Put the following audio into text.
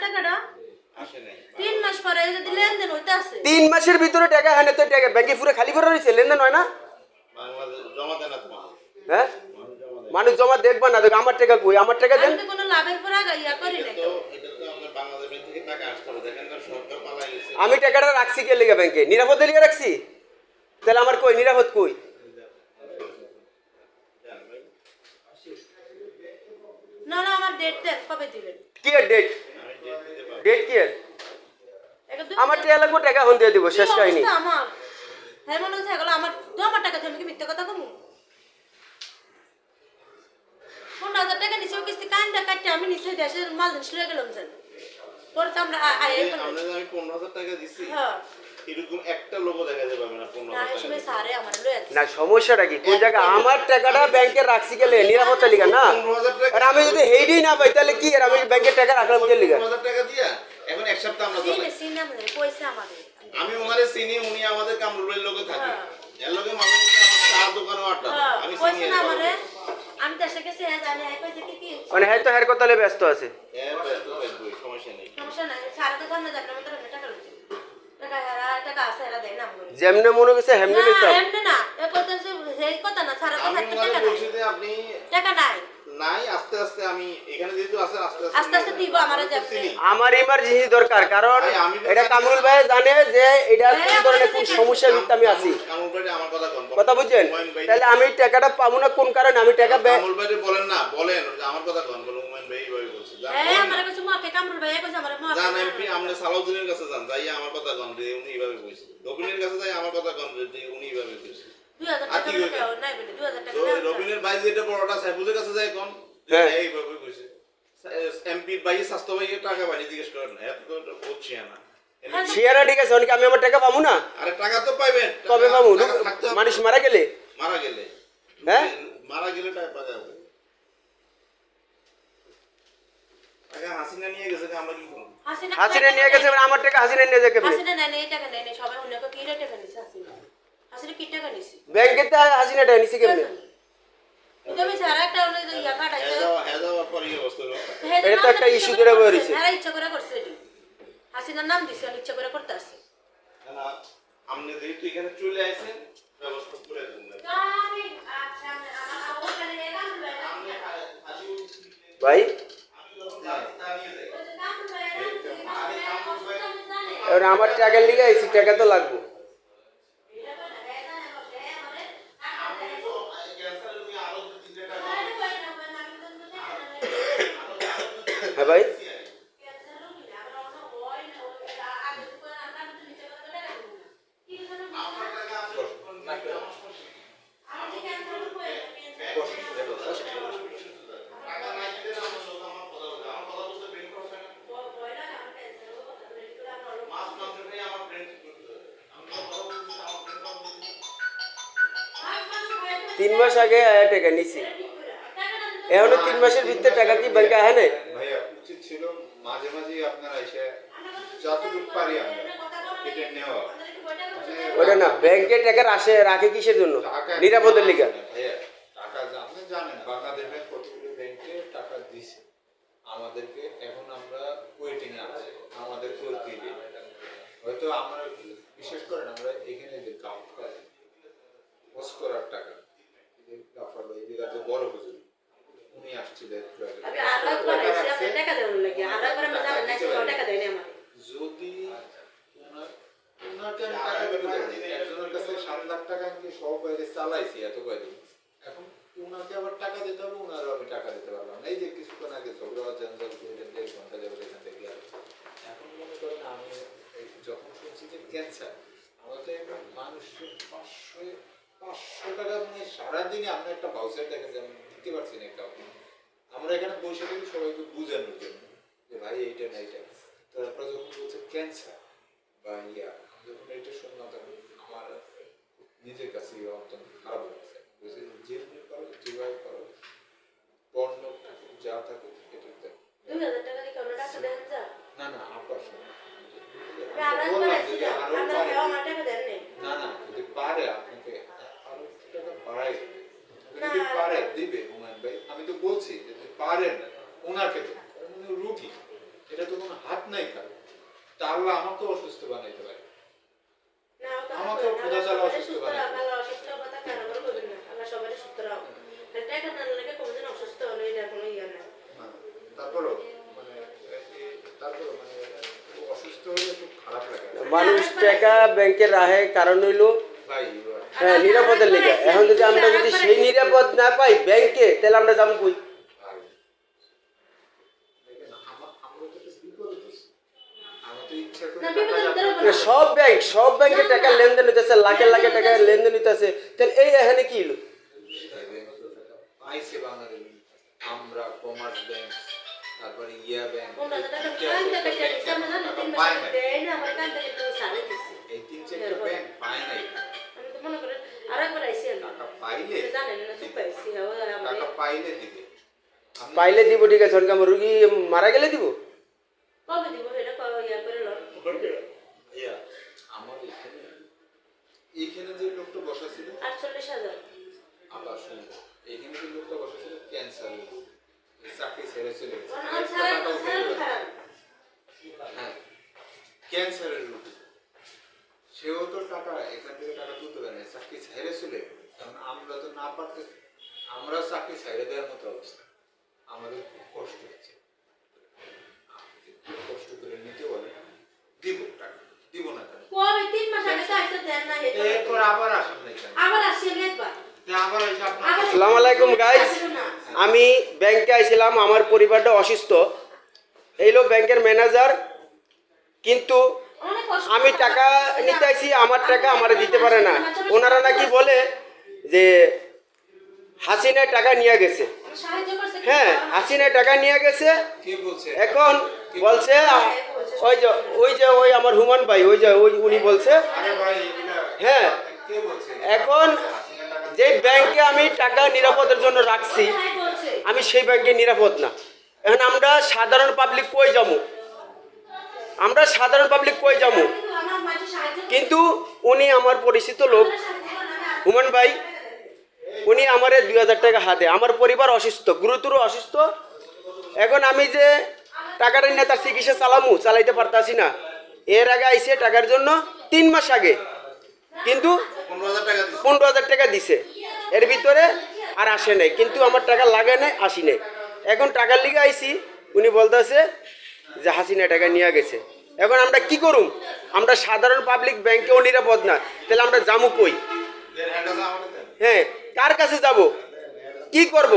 টাকাটা আসে নাই 3 মাস পরে যদি লেনদেন হইতে আছে 3 মাসের ভিতরে টাকা হানে তো টাকা ব্যাংকে পুরো খালি করে রয়েছে লেনদেন হয় না বাংলাদেশ জমা দেন না তোমার হ্যাঁ মানুষ জমা দেন মানুষ জমা দেখবা না দেখো আমার টাকা কই আমার টাকা দেন আমি তো কোনো লাভের পর ইয়া করি না তো এটা তো আপনার বাংলাদেশ ব্যাংক থেকে টাকা আসতে হবে দেখেন না সরকার পালাই গেছে আমি টাকাটা রাখছি কে লেগে ব্যাংকে নিরাপদে লিয়ে রাখছি তাহলে আমার কই নিরাপদ কই জান ভাই না না আমার ডেটটা কবে দিবেন কি এর ডেট আমি ডেট দিতে পারবো ডেট কি এর এটা আমার টাকা লাগবে টাকা হন দিয়ে দিব শেষ কাহিনী আমার হ্যাঁ মনে হচ্ছে এগুলো আমার তো আমার টাকা দিয়ে আমি কি মিথ্যা কথা কমু 15,000 টাকা নিচে কিস্তি কান্দা কাটতে আমি নিচে দেশের মাল জিনিস লয়ে গেলাম জান পরে তো আমরা আয় আমরা আমি 15,000 টাকা দিছি হ্যাঁ এরকম একটা লোগো দেখা যাবে না না 15,000 এই টাকা সময় সারে আমার লয়ে না সমস্যাটা কি কোন জায়গা আমার টাকাটা ব্যাংকে রাখছি গেলে নিরাপত্তা লিগা না 15,000 টাকা আর আমি যদি হেইডই না পাই তাহলে কি আর আমি ব্যাংকে টাকা রাখলাম কে লিগা 15,000 টাকা দিয়া এখন এক সপ্তাহ আমরা সিনে চলে সিনে আমাদের পয়সা আমাদের আমি ওনারে চিনি উনি আমাদের কামরুলের লোকে থাকে হ্যাঁ। এর লোকে মাঝে মধ্যে আমার চা দোকানে আড্ডা দেয়। আমি চিনি পয়সা এর না ভালো আমারে করে। আমি দেশে গেছি হ্যাঁ জানি এই পয়সা কি কি মানে হ্যাঁ তো হের কথালে ব্যস্ত আছে হ্যাঁ ব্যস্ত থাকবো সমস্যা নেই সমস্যা নাই সারা তো ধন্য যাবে আমি তো টাকা লইছি টাকা আছে এরা দেয় না আমাকে যেমনে মনে করছে হেমনে না নিতাম এমনি না এ কথা যে এই কথা না সারা তো আমি থাকতে ওনারে টাকা নাই বলছি যে আপনি টাকা নাই নাই আস্তে আস্তে আমি এখানে যেহেতু আছেন আস্তে আস্তে আস্তে দিব আমারে আমি তো যাবে। চিনি। আমার ইমার্জেন্সি দরকার কারণ ভাই, আমি তো এটা জানি কামরুল না। ভাই জানে যে এটা কোন হ্যাঁ, ধরনের আমাদের কোন কাছে সমস্যার ভিতরে আমি আছি কামরুল ভাই আমার কথা কোন কথা বুঝছেন তাহলে আমি টাকাটা পাবো না কোন কারণে আমি টাকা কামরুল ভাই বলেন না বলেন যে আমার কথা কোন বলুন হুমায়ুন ভাই এইভাবে বলছে হ্যাঁ আমার কাছে মাকে কামরুল ভাই কইছে আমার মা জান এমপি আপনি সালাউদ্দিনের কাছে যান যাই আমার কথা কোন যে উনি এইভাবে কইছে রবিনের কাছে যাই আমার কথা কোন যে উনি এইভাবে কইছে 2000 আর টাকা কি হইবে? দাও নাই বলে 2000 টাকা তো দাও রবিনের ভাই যেটা বড়টা সাইফুলের কাছে যায় কোন হ্যাঁ। এইভাবে কইছে এমপি ভাই স্বাস্থ্য ভাই টাকা পানি জিজ্ঞেস করেন না এত তো বুঝছি না শিয়ারা ঠিক আছে অনেকে আমি আমার টাকা পাবো না আরে টাকা তো পাইবেন কবে পাবো টাকা থাকতে হবে। মানুষ মারা গেলে মারা গেলে হ্যাঁ? মারা গেলে টাকা পাওয়া যাবে টাকা হাসিনা নিয়ে গেছে আমরা কি করব হাসিনা নিয়ে গেছে এবার আমার টাকা হাসিনা নিয়ে যাবে হাসিনা নাই নাই টাকা নাই নাই সবাই অন্য কি টাকা নিছে হাসিনা হাসিনা কি টাকা নিছে ব্যাংকে তো হাসিনা টাকা নিছে কেমনে তুমি সারা একটা অন্য ইয়া কাটাইছে হ্যাঁ যাওয়ার পরে এই অবস্থা হলো। এটা তো একটা issue ধরে বেরিয়েছে। এরা ইচ্ছা করে করছে এটি হাসিনার নাম দিছে আর ইচ্ছা করে করতে আসছে না, আপনি যেহেতু এখানে চলে আসেন ব্যবস্থা করে দেবেন আচ্ছা আমার ওখানে এলাম আপনি খালি ভাই এবার আমার টাকা লিগে আইছি টাকা তো লাগবে হ্যাঁ ভাই তিন মাস আগে টাকা নিছি এখনো 3 মাসের ভিতরে টাকা কি ব্যাংকে আহে নাই ভাইয়া উচিত ছিল মাঝে মাঝে আপনারা এসে যতটুকু পারি আমরা এটা নেওয়া ওটা না ব্যাংকে টাকা রাখে কিসের জন্য টাকা নিরাপদের লিগা ভাইয়া টাকা আপনি জানেন বাংলাদেশের কতগুলো ব্যাংকে টাকা দিছে আমাদেরকে এখন আমরা ওয়েটিং এ আছি আমাদের করতে হয়তো আমরা বিশেষ করে আমরা এখানে যে কাউন্ট করি পোস্ট করার টাকা গাফার ভাই যে বড় হুজুর উনি আসছিলেন আমি আলাদা করে আপনি টাকা দেন লাগি আলাদা করে আমি যাবেন না টাকা দেন আমার যদি ওনাকে আমি টাকা দেবো একজনের কাছে 7 লাখ টাকা আমি সব বাইরে চালাইছি এত কয়দিন এখন ওনাকে আবার টাকা দিতে হবে ওনারও আমি টাকা দিতে পারলাম না এই যে কিছুক্ষণ আগে ঝগড়া জঞ্জাল করে 1.5 ঘন্টা যাবে এখান থেকে এখন মনে করেন আমি যখন শুনছি যে ক্যান্সার আমাদের মানুষের 500 টাকা মানে সারাদিনে আমরা একটা ভাউচার দেখেছি আমি দিতে পারছি না কাউকে আমরা এখানে বসে থাকি সবাইকে বোঝানোর জন্য যে ভাই এইটা না এইটা তারপরে যখন বলছে ক্যান্সার বা ইয়া যখন এটা শুনলাম তখন আমার নিজের কাছে অত্যন্ত খারাপ লাগছে বুঝলি যেমনি করো যেভাবে করো পণ্য থাকুক যা থাকুক এটা দেখ 2000 টাকা দিয়ে কোন টাকা দেন যা না না আপনার শোনো আলাদা করে আসি আমরা আমার টাকা দেন নেই না না যদি পারে আপনাকে আরো টাকা বাড়াই যদি পারে দিবে হুমায়ুন ভাই আমি তো বলছি যে যদি পারেন ওনাকে দেন কারণ উনি রুগী এটা তো কোনো কোনো হাত নাই তার, তা আল্লাহ আমাকে অসুস্থ বানাইতে পারে। না, ও তো আমাকে হবে না। খোদা তাআলা আল্লাহ অসুস্থ সুস্থ বানায়। রাখ, আল্লাহ অসুস্থ কথা কেন করে বলবেন না? আল্লাহ সবারই সুস্থ রাখ। আর টাকা না লাগে কোনোদিন অসুস্থ হলে এটা কোনো ইয়ে নাই। তারপরও মানে তারপরও মানে ও অসুস্থ হলে খুব খারাপ লাগে মানুষ টাকা ব্যাংকে রাখে কারণ হইলো ভাই। হ্যাঁ নিরাপদের লেগে। এখন যদি আমরা যদি সেই নিরাপদ না পাই ব্যাংকে, তাহলে আমরা যাবো কই? ভাই দেখেন আমরা তো একটা বিপদে পড়ছি। আমরা তো ইচ্ছা করে না, টাকা বিপদের যাতে- দ্বারা মানে সব ব্যাংকে টাকা লেনদেন হইতেছে, লাখে লাখে টাকা লেনদেন হইতেছে, তাহলে এই এখানে কি হলো? পাইছে বাংলাদেশ, আমরা কমার্স ব্যাংক, তারপরে ইয়া ব্যাংক, 15,000 টাকা কান্দা কাটে দিছে, আমরা জানি 3 মাস দেয় না, আমার কান্দা কেটে সারে দিছে। এই 3-4টা ব্যাংক পায় নাই। আমি তো মনে করেন আরেকবার আইছি আমি। টাকা পাইলে জানেন না, চুপ পাইছি। আমার টাকা পাইলে দিবে। আমি- পাইলে দিব ঠিক আছে, অনেক আমার রুগী মারা গেলে দিব। কবে দিব এটা ইয়া করে লন। ইয়া আমার এইখানে যে লোকটা বসা ছিল, 48,000। আবার শুনুন, এইখানে যে লোকটা বসা ছিল ক্যান্সার, চাকরি ছেড়ে চলে গেছে। আর সারা খারাপ। হ্যাঁ, ক্যান্সারের রোগী, সেও তো টাকা এখান থেকে টাকা তুলতে পারে না, চাকরি ছেড়ে চলে গেছে। কারণ আমরা তো না পারতে, আমরাও চাকরি ছেড়ে দেওয়ার মতো অবস্থা, আমাদের খুব কষ্ট হচ্ছে। আপনি যদি কষ্ট করে নিতে বলেন, দিব টাকা, দিব না কেন? কবে 3 মাস আগে তো আইছে দেন না এটা। এরপর আবার আসেন নাই কেন? আবার আসছেন একবার। আবার এসে আপনার আবার আসসালামু আলাইকুম গাইস, আমি ব্যাংকে আইছিলাম, আমার পরিবারটা অসুস্থ। এই লোক ব্যাংকের ম্যানেজার, কিন্তু অনেক কষ্ট। আমি টাকা নিতে আইছি, আমার টাকা আমারে দিতে পারে না। ওনারা নাকি বলে যে হাসিনায় টাকা নিয়ে গেছে। সাহায্য করছে। হ্যাঁ, হাসিনায় টাকা নিয়ে গেছে। কে বলছে? এখন বলছে ওই আমার হুমান ভাই, উনি বলছে। আরে ভাই এগুলা হ্যাঁ, কে বলছে? এখন যে ব্যাংকে আমি টাকা নিরাপদের জন্য রাখছি, হ্যাঁ বলছে। আমি সেই ব্যাংকে নিরাপদ না। এখন আমরা সাধারণ পাবলিক কই যাবো? আমরা সাধারণ পাবলিক কই যাবো? আমার মাঝে সাহায্য কিন্তু উনি আমার পরিচিত লোক, হুমান ভাই, উনি আমারে 2,000 টাকা হাতে। আমার পরিবার অসুস্থ, গুরুতর অসুস্থ। এখন আমি যে টাকাটা নিয়ে তার চিকিৎসা চালাইতে পারতাছি না। এর আগে আইসে টাকার জন্য 3 মাস আগে, কিন্তু 15,000 টাকা দিছি। 15,000 টাকা দিছে। এর ভিতরে আর আসে নাই, কিন্তু আমার টাকা লাগে নাই, আসি নাই। এখন টাকার লিগে আইছি, উনি বলতেছে যে হাসিনা টাকা নিয়ে গেছে। এখন আমরা কি করুম? আমরা সাধারণ পাবলিক ব্যাংকেও নিরাপদ না, তাহলে আমরা যামু কই? 1,500 টাকা আমাকে দেন। হ্যাঁ, কার কাছে যাব? কি করব?